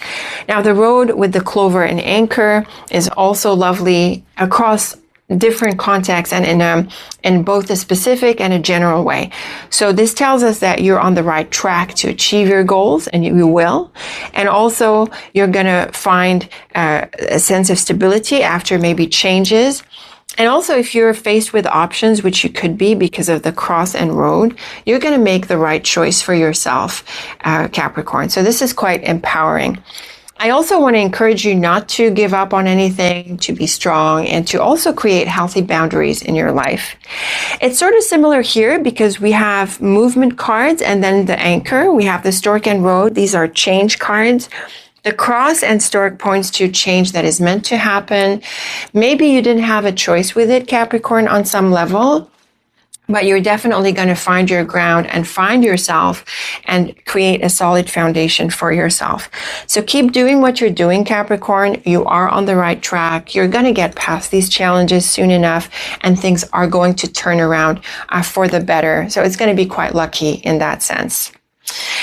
Now the road with the clover and anchor is also lovely across different contexts and in both a specific and a general way. So this tells us that you're on the right track to achieve your goals, and you will. And also you're going to find a sense of stability after maybe changes. And also, if you're faced with options, which you could be because of the cross and road, you're going to make the right choice for yourself, Capricorn. So this is quite empowering. I also want to encourage you not to give up on anything, to be strong, and to also create healthy boundaries in your life. It's sort of similar here because we have movement cards and then the anchor. We have the stork and road. These are change cards. The cross and stork points to change that is meant to happen. Maybe you didn't have a choice with it, Capricorn, on some level, but you're definitely going to find your ground and find yourself and create a solid foundation for yourself. So keep doing what you're doing, Capricorn. You are on the right track. You're going to get past these challenges soon enough, and things are going to turn around for the better. So it's going to be quite lucky in that sense.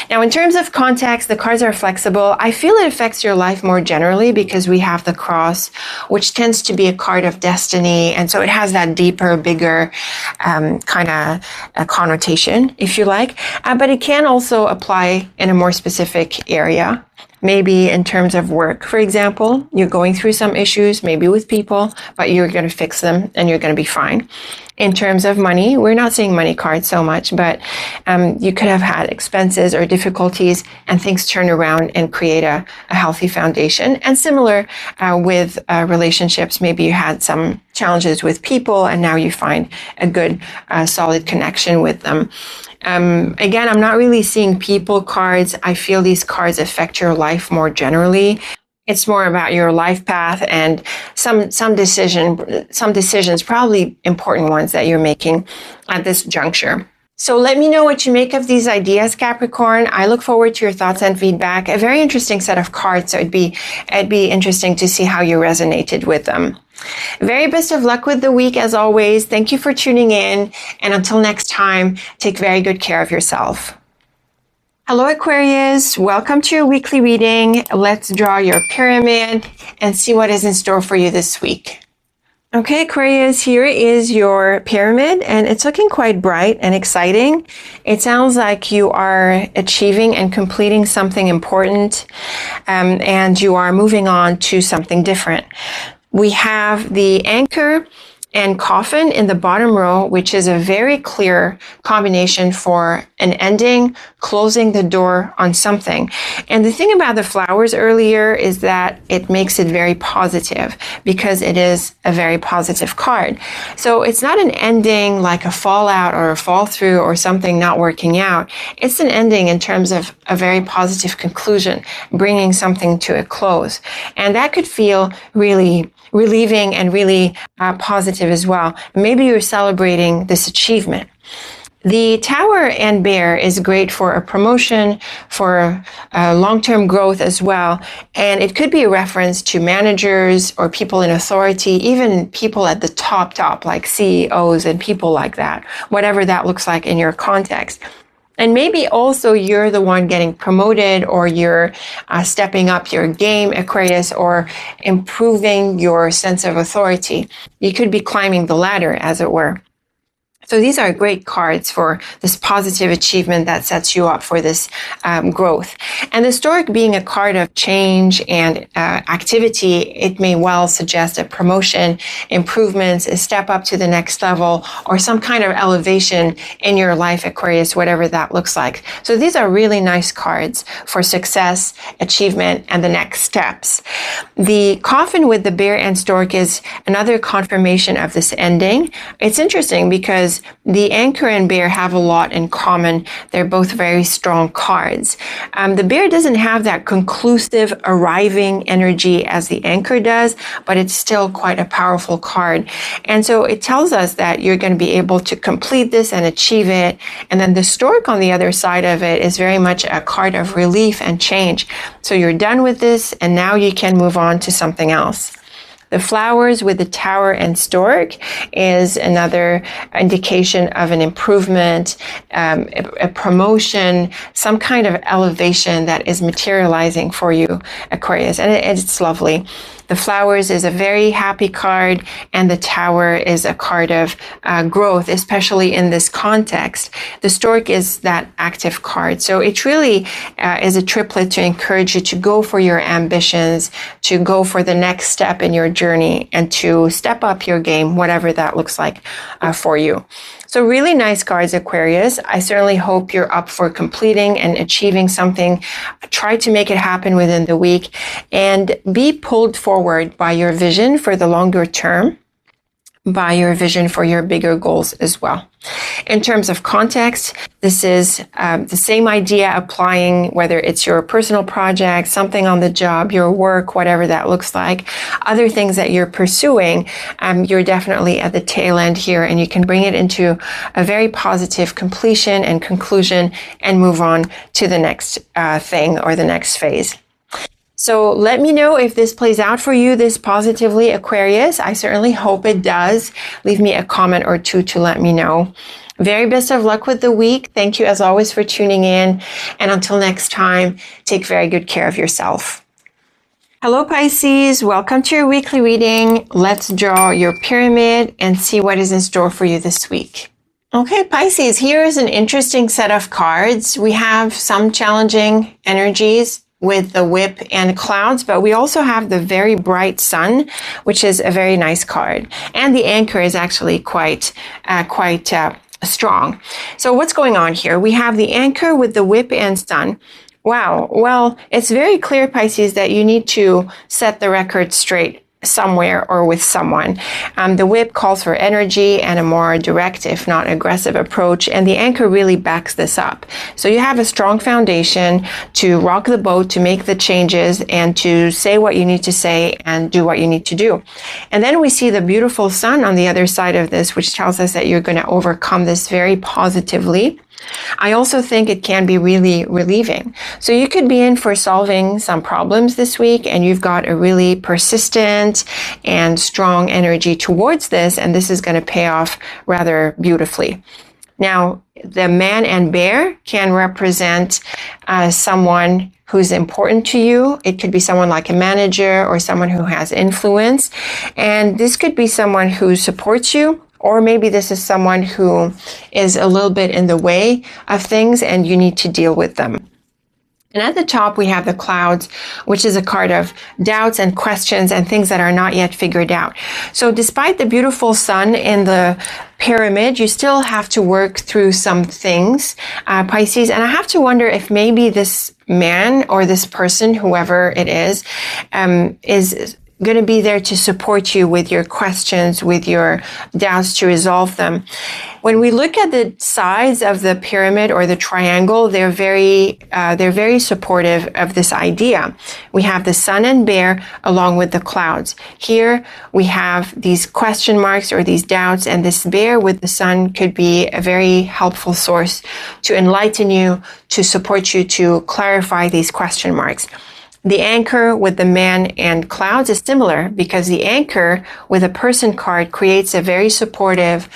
Now, in terms of context, the cards are flexible. I feel it affects your life more generally because we have the cross, which tends to be a card of destiny. And so it has that deeper, bigger kind of connotation, if you like. But it can also apply in a more specific area. Maybe in terms of work, for example, you're going through some issues, maybe with people, but you're going to fix them and you're going to be fine. in terms of money. We're not seeing money cards so much, but you could have had expenses or difficulties and things turn around and create a healthy foundation. And similar with relationships, maybe you had some challenges with people and now you find a good, solid connection with them. Again, I'm not really seeing people cards. I feel these cards affect your life more generally. It's more about your life path and some decisions, probably important ones that you're making at this juncture. So let me know what you make of these ideas, Capricorn. I look forward to your thoughts and feedback. A very interesting set of cards, so it'd be interesting to see how you resonated with them. Very best of luck with the week as always. Thank you for tuning in, and until next time, take very good care of yourself. Hello Aquarius, welcome to your weekly reading. Let's draw your pyramid and see what is in store for you this week. Okay Aquarius, here is your pyramid and it's looking quite bright and exciting. It sounds like you are achieving and completing something important and you are moving on to something different. We have the anchor and coffin in the bottom row, which is a very clear combination for an ending, closing the door on something. And the thing about the flowers earlier is that it makes it very positive because it is a very positive card. So it's not an ending like a fallout or a fall through or something not working out. It's an ending in terms of a very positive conclusion, bringing something to a close. And that could feel really relieving and really positive as well. Maybe you're celebrating this achievement. The Tower and Bear is great for a promotion, for long-term growth as well. And it could be a reference to managers or people in authority, even people at the top, like CEOs and people like that, whatever that looks like in your context. And maybe also you're the one getting promoted or you're stepping up your game, Aquarius, or improving your sense of authority. You could be climbing the ladder, as it were. So these are great cards for this positive achievement that sets you up for this growth. And the Stork being a card of change and activity, it may well suggest a promotion, improvements, a step up to the next level, or some kind of elevation in your life, Aquarius, whatever that looks like. So these are really nice cards for success, achievement, and the next steps. The coffin with the bear and stork is another confirmation of this ending. It's interesting because the anchor and bear have a lot in common. They're both very strong cards. The bear doesn't have that conclusive arriving energy as the anchor does, but it's still quite a powerful card. And so it tells us that you're going to be able to complete this and achieve it. And then the stork on the other side of it is very much a card of relief and change. So you're done with this and now you can move on to something else. The flowers with the tower and stork is another indication of an improvement, a promotion, some kind of elevation that is materializing for you, Aquarius, and it's lovely. The flowers is a very happy card, and the tower is a card of growth, especially in this context. The stork is that active card. So it really is a triplet to encourage you to go for your ambitions, to go for the next step in your journey, and to step up your game, whatever that looks like for you. So really nice cards, Aquarius. I certainly hope you're up for completing and achieving something. Try to make it happen within the week and be pulled forward by your vision for the longer term, by your vision for your bigger goals as well. In terms of context, this is the same idea applying whether it's your personal project, something on the job, your work, whatever that looks like, other things that you're pursuing, you're definitely at the tail end here and you can bring it into a very positive completion and conclusion and move on to the next thing or the next phase. So let me know if this plays out for you this positively, Aquarius. I certainly hope it does. Leave me a comment or two to let me know. Very best of luck with the week. Thank you as always for tuning in. And until next time, take very good care of yourself. Hello Pisces, welcome to your weekly reading. Let's draw your pyramid and see what is in store for you this week. Okay, Pisces, here is an interesting set of cards. We have some challenging energies with the whip and clouds, but we also have the very bright sun, which is a very nice card. And the anchor is actually quite strong. So what's going on here? We have the anchor with the whip and sun. Wow. Well, it's very clear, Pisces, that you need to set the record straight somewhere or with someone. The whip calls for energy and a more direct, if not aggressive approach, and the anchor really backs this up. So you have a strong foundation to rock the boat, to make the changes, and to say what you need to say and do what you need to do. And then we see the beautiful sun on the other side of this, which tells us that you're going to overcome this very positively. I also think it can be really relieving. So you could be in for solving some problems this week, and you've got a really persistent and strong energy towards this, and this is going to pay off rather beautifully. Now, the man and bear can represent someone who's important to you. It could be someone like a manager or someone who has influence, and this could be someone who supports you. Or maybe this is someone who is a little bit in the way of things and you need to deal with them. And at the top, we have the clouds, which is a card of doubts and questions and things that are not yet figured out. So despite the beautiful sun in the pyramid, you still have to work through some things, Pisces. And I have to wonder if maybe this man or this person, whoever it is going to be there to support you with your questions, with your doubts, to resolve them. When we look at the sides of the pyramid or the triangle, they're very supportive of this idea. We have the sun and bear along with the clouds. Here we have these question marks or these doubts, and this bear with the sun could be a very helpful source to enlighten you, to support you, to clarify these question marks. The anchor with the man and clouds is similar, because the anchor with a person card creates a very supportive,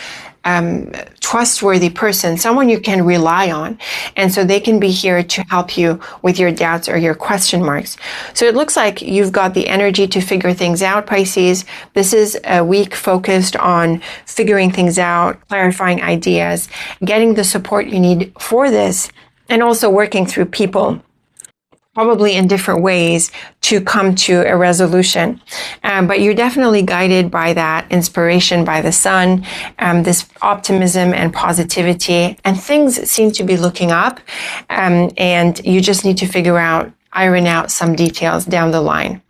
trustworthy person, someone you can rely on. And so they can be here to help you with your doubts or your question marks. So it looks like you've got the energy to figure things out, Pisces. This is a week focused on figuring things out, clarifying ideas, getting the support you need for this, and also working through people, probably in different ways, to come to a resolution. But you're definitely guided by that inspiration by the sun, this optimism and positivity, and things seem to be looking up, and you just need to iron out some details down the line.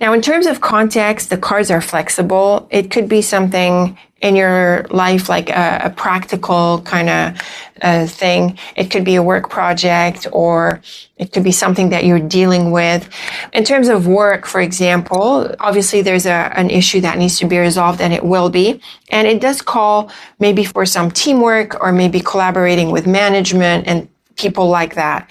Now, in terms of context, the cards are flexible. It could be something in your life, like a practical kind of thing. It could be a work project, or it could be something that you're dealing with. In terms of work, for example, obviously there's an issue that needs to be resolved, and it will be. And it does call maybe for some teamwork, or maybe collaborating with management and people like that.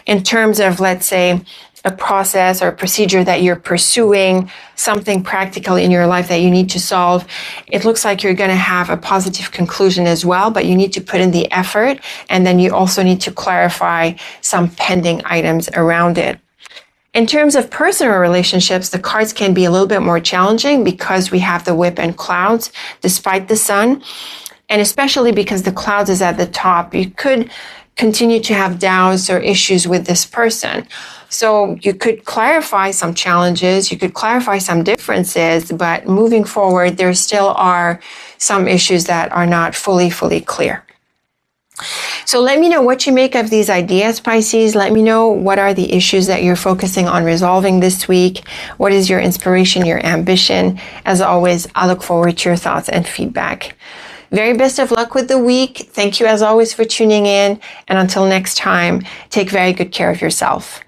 In terms of, let's say, a process or a procedure that you're pursuing, something practical in your life that you need to solve, it looks like you're going to have a positive conclusion as well, but you need to put in the effort, and then you also need to clarify some pending items around it. In terms of personal relationships, the cards can be a little bit more challenging because we have the whip and clouds despite the sun, and especially because the clouds is at the top. You could continue to have doubts or issues with this person. So you could clarify some challenges, you could clarify some differences, but moving forward, there still are some issues that are not fully clear. So let me know what you make of these ideas, Pisces. Let me know what are the issues that you're focusing on resolving this week. What is your inspiration, your ambition? As always, I look forward to your thoughts and feedback. Very best of luck with the week. Thank you as always for tuning in. And until next time, take very good care of yourself.